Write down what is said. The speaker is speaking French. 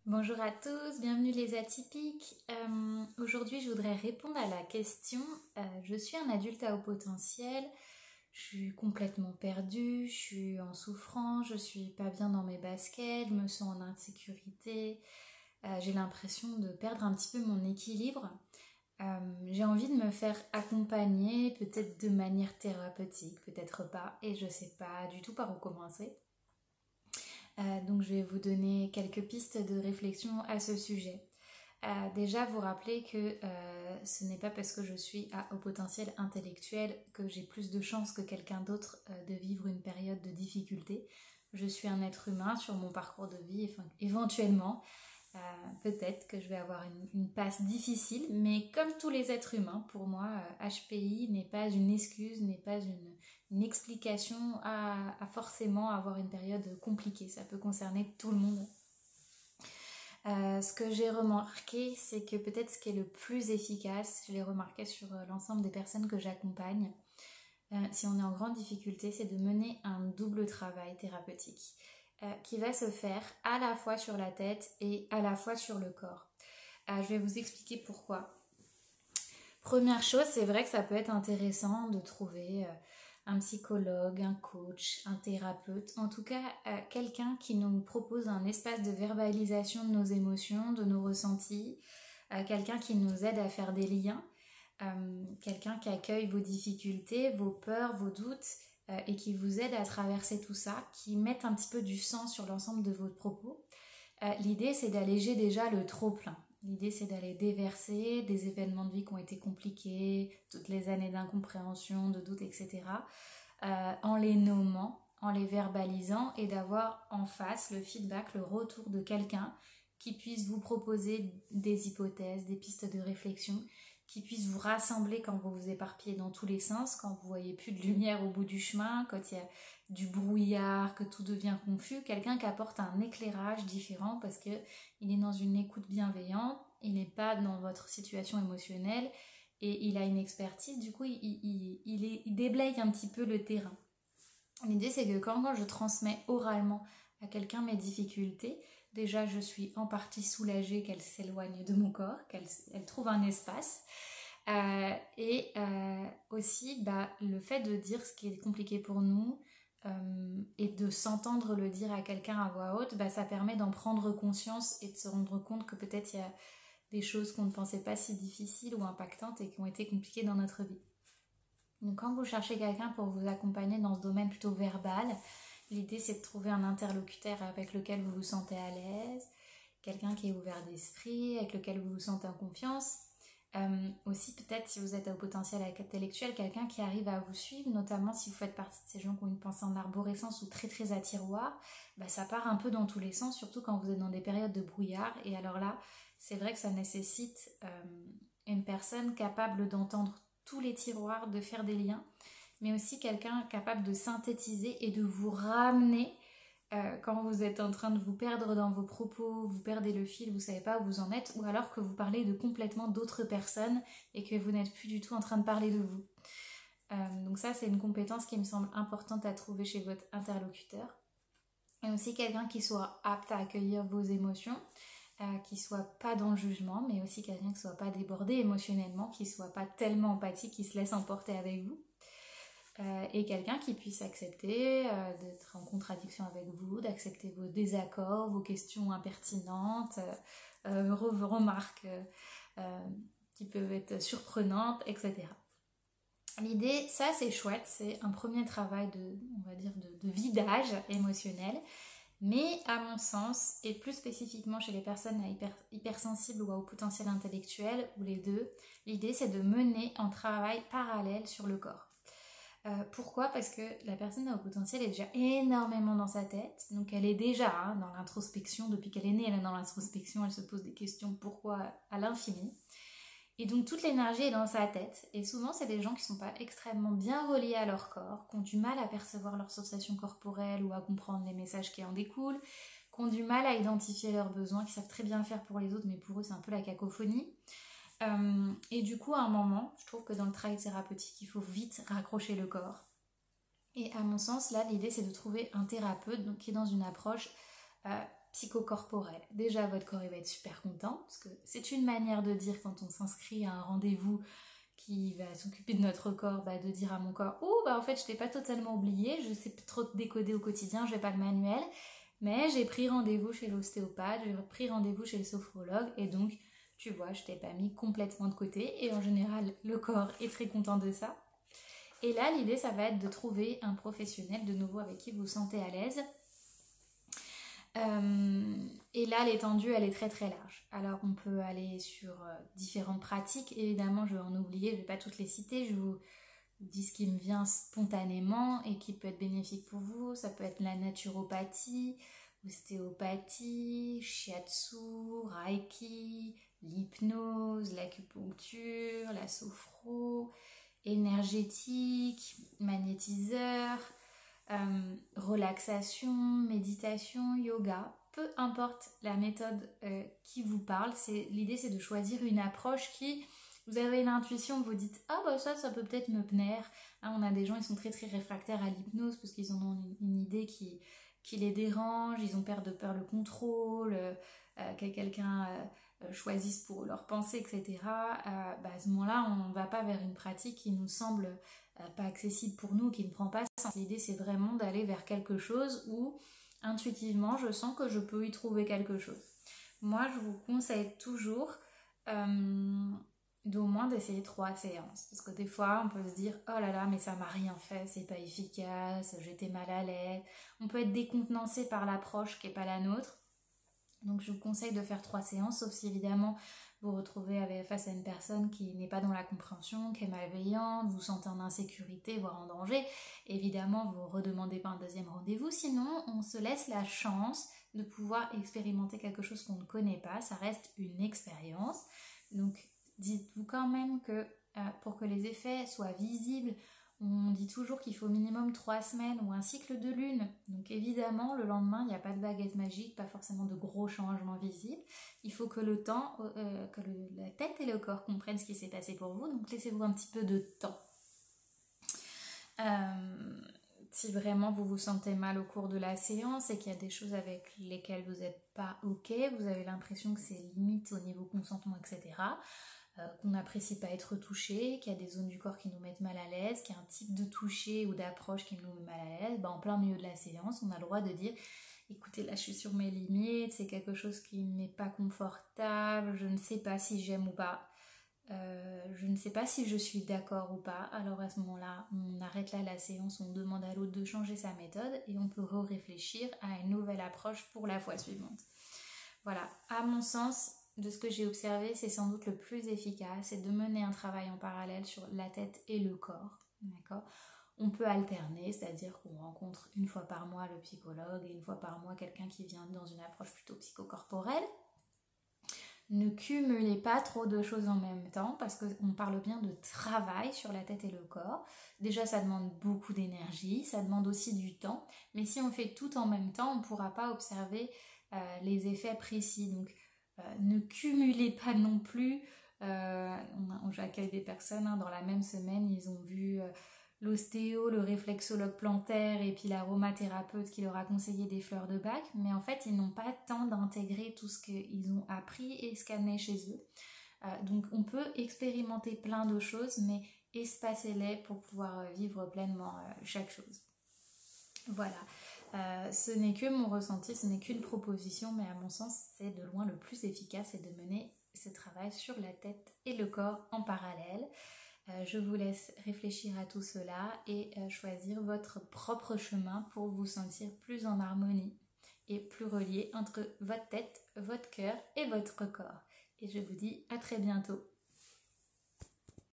Bonjour à tous, bienvenue les atypiques. Aujourd'hui je voudrais répondre à la question, je suis un adulte à haut potentiel, je suis complètement perdue, je suis en souffrance, je suis pas bien dans mes baskets, je me sens en insécurité, j'ai l'impression de perdre un petit peu mon équilibre. J'ai envie de me faire accompagner, peut-être de manière thérapeutique, peut-être pas, et je sais pas du tout par où commencer. Donc je vais vous donner quelques pistes de réflexion à ce sujet. Déjà vous rappeler que ce n'est pas parce que je suis à haut potentiel intellectuel que j'ai plus de chances que quelqu'un d'autre de vivre une période de difficulté. Je suis un être humain sur mon parcours de vie, enfin, éventuellement peut-être que je vais avoir une passe difficile, mais comme tous les êtres humains, pour moi, HPI n'est pas une excuse, n'est pas une explication à forcément avoir une période compliquée. Ça peut concerner tout le monde. Ce que j'ai remarqué, c'est que peut-être ce qui est le plus efficace, je l'ai remarqué sur l'ensemble des personnes que j'accompagne, si on est en grande difficulté, c'est de mener un double travail thérapeutique qui va se faire à la fois sur la tête et à la fois sur le corps. Je vais vous expliquer pourquoi. Première chose, c'est vrai que ça peut être intéressant de trouver un psychologue, un coach, un thérapeute, en tout cas quelqu'un qui nous propose un espace de verbalisation de nos émotions, de nos ressentis, quelqu'un qui nous aide à faire des liens, quelqu'un qui accueille vos difficultés, vos peurs, vos doutes et qui vous aide à traverser tout ça, qui mette un petit peu du sens sur l'ensemble de vos propos. L'idée, c'est d'alléger déjà le trop-plein. L'idée, c'est d'aller déverser des événements de vie qui ont été compliqués, toutes les années d'incompréhension, de doute, etc., en les nommant, en les verbalisant et d'avoir en face le feedback, le retour de quelqu'un qui puisse vous proposer des hypothèses, des pistes de réflexion, qui puisse vous rassembler quand vous vous éparpillez dans tous les sens, quand vous voyez plus de lumière au bout du chemin, quand il y a du brouillard, que tout devient confus, quelqu'un qui apporte un éclairage différent parce qu'il est dans une écoute bienveillante, il n'est pas dans votre situation émotionnelle et il a une expertise, du coup il déblaye un petit peu le terrain. L'idée c'est que quand je transmets oralement à quelqu'un mes difficultés, déjà je suis en partie soulagée qu'elle s'éloigne de mon corps, qu'elle trouve un espace. Aussi le fait de dire ce qui est compliqué pour nous et de s'entendre le dire à quelqu'un à voix haute, ça permet d'en prendre conscience et de se rendre compte que peut-être il y a des choses qu'on ne pensait pas si difficiles ou impactantes et qui ont été compliquées dans notre vie. Donc quand vous cherchez quelqu'un pour vous accompagner dans ce domaine plutôt verbal, l'idée c'est de trouver un interlocuteur avec lequel vous vous sentez à l'aise, quelqu'un qui est ouvert d'esprit, avec lequel vous vous sentez en confiance. Aussi peut-être si vous êtes au potentiel intellectuel, quelqu'un qui arrive à vous suivre, notamment si vous faites partie de ces gens qui ont une pensée en arborescence ou très très à tiroir, ça part un peu dans tous les sens, surtout quand vous êtes dans des périodes de brouillard. Et alors là, c'est vrai que ça nécessite une personne capable d'entendre tous les tiroirs, de faire des liens, mais aussi quelqu'un capable de synthétiser et de vous ramener quand vous êtes en train de vous perdre dans vos propos, vous perdez le fil, vous ne savez pas où vous en êtes, ou alors que vous parlez de complètement d'autres personnes et que vous n'êtes plus du tout en train de parler de vous. Donc ça, c'est une compétence qui me semble importante à trouver chez votre interlocuteur. Et aussi quelqu'un qui soit apte à accueillir vos émotions, qui soit pas dans le jugement, mais aussi quelqu'un qui soit pas débordé émotionnellement, qui soit pas tellement empathique, qui se laisse emporter avec vous. Et quelqu'un qui puisse accepter d'être en contradiction avec vous, d'accepter vos désaccords, vos questions impertinentes, vos remarques qui peuvent être surprenantes, etc. L'idée, ça c'est chouette, c'est un premier travail on va dire de vidage émotionnel, mais à mon sens, et plus spécifiquement chez les personnes hypersensibles ou à haut potentiel intellectuel, ou les deux, l'idée c'est de mener un travail parallèle sur le corps. Pourquoi ? Parce que la personne à haut potentiel est déjà énormément dans sa tête, donc elle est déjà dans l'introspection, depuis qu'elle est née elle est dans l'introspection, elle se pose des questions pourquoi à l'infini, et donc toute l'énergie est dans sa tête, et souvent c'est des gens qui ne sont pas extrêmement bien reliés à leur corps, qui ont du mal à percevoir leurs sensations corporelles ou à comprendre les messages qui en découlent, qui ont du mal à identifier leurs besoins, qui savent très bien le faire pour les autres, mais pour eux c'est un peu la cacophonie. Et du coup à un moment je trouve que dans le travail thérapeutique il faut vite raccrocher le corps, et à mon sens là l'idée c'est de trouver un thérapeute donc, qui est dans une approche psychocorporel. Déjà, votre corps il va être super content, parce que c'est une manière de dire quand on s'inscrit à un rendez-vous qui va s'occuper de notre corps, de dire à mon corps, oh en fait je t'ai pas totalement oublié, je sais trop décoder au quotidien, j'ai pas le manuel, mais j'ai pris rendez-vous chez l'ostéopathe, j'ai pris rendez-vous chez le sophrologue, et donc tu vois, je t'ai pas mis complètement de côté, et en général le corps est très content de ça. Et là l'idée ça va être de trouver un professionnel de nouveau avec qui vous vous sentez à l'aise. Et là l'étendue elle est très très large. Alors on peut aller sur différentes pratiques, évidemment je vais en oublier, je ne vais pas toutes les citer, je vous dis ce qui me vient spontanément et qui peut être bénéfique pour vous. Ça peut être la naturopathie, l'ostéopathie, shiatsu, reiki, l'hypnose, l'acupuncture, la sophro, énergétique, magnétiseur, relaxation, méditation, yoga, peu importe la méthode qui vous parle, l'idée c'est de choisir une approche qui, vous avez l'intuition, vous dites ah ça peut peut-être me plaire. On a des gens, ils sont très très réfractaires à l'hypnose parce qu'ils en ont une idée qui les dérange, ils ont peur de perdre le contrôle, que quelqu'un choisisse pour leur pensée, etc. À ce moment-là, on ne va pas vers une pratique qui nous semble pas accessible pour nous, qui ne prend pas sens. L'idée c'est vraiment d'aller vers quelque chose où intuitivement je sens que je peux y trouver quelque chose. Moi je vous conseille toujours d'au moins d'essayer 3 séances, parce que des fois on peut se dire oh là là mais ça m'a rien fait, c'est pas efficace, j'étais mal à l'aise, on peut être décontenancé par l'approche qui n'est pas la nôtre. Donc je vous conseille de faire 3 séances, sauf si évidemment vous vous retrouvez face à une personne qui n'est pas dans la compréhension, qui est malveillante, vous vous sentez en insécurité, voire en danger. Évidemment, vous ne redemandez pas un deuxième rendez-vous, sinon on se laisse la chance de pouvoir expérimenter quelque chose qu'on ne connaît pas, ça reste une expérience. Donc dites-vous quand même que pour que les effets soient visibles, on dit toujours qu'il faut minimum 3 semaines ou un cycle de lune. Donc évidemment, le lendemain, il n'y a pas de baguette magique, pas forcément de gros changements visibles. Il faut que le temps, que la tête et le corps comprennent ce qui s'est passé pour vous. Donc laissez-vous un petit peu de temps. Si vraiment vous vous sentez mal au cours de la séance et qu'il y a des choses avec lesquelles vous n'êtes pas ok, vous avez l'impression que c'est limite au niveau consentement, etc., qu'on n'apprécie pas être touché, qu'il y a des zones du corps qui nous mettent mal à l'aise, qu'il y a un type de toucher ou d'approche qui nous met mal à l'aise, en plein milieu de la séance, on a le droit de dire écoutez, là je suis sur mes limites, c'est quelque chose qui n'est pas confortable, je ne sais pas si j'aime ou pas, je ne sais pas si je suis d'accord ou pas. Alors à ce moment-là, on arrête là la séance, on demande à l'autre de changer sa méthode et on peut réfléchir à une nouvelle approche pour la fois suivante. Voilà, à mon sens, de ce que j'ai observé, c'est sans doute le plus efficace, c'est de mener un travail en parallèle sur la tête et le corps. D'accord ? On peut alterner, c'est-à-dire qu'on rencontre une fois par mois le psychologue et une fois par mois quelqu'un qui vient dans une approche plutôt psychocorporelle. Ne cumulez pas trop de choses en même temps parce qu'on parle bien de travail sur la tête et le corps. Déjà, ça demande beaucoup d'énergie, ça demande aussi du temps. Mais si on fait tout en même temps, on ne pourra pas observer les effets précis. Donc, ne cumulez pas non plus. J'accueille des personnes dans la même semaine, ils ont vu l'ostéo, le réflexologue plantaire et puis l'aromathérapeute qui leur a conseillé des fleurs de bac, mais en fait ils n'ont pas le temps d'intégrer tout ce qu'ils ont appris et scanné chez eux. Donc on peut expérimenter plein de choses, mais espacez-les pour pouvoir vivre pleinement chaque chose. Voilà. Ce n'est que mon ressenti, ce n'est qu'une proposition, mais à mon sens, c'est de loin le plus efficace, c'est de mener ce travail sur la tête et le corps en parallèle. Je vous laisse réfléchir à tout cela et choisir votre propre chemin pour vous sentir plus en harmonie et plus relié entre votre tête, votre cœur et votre corps. Et je vous dis à très bientôt.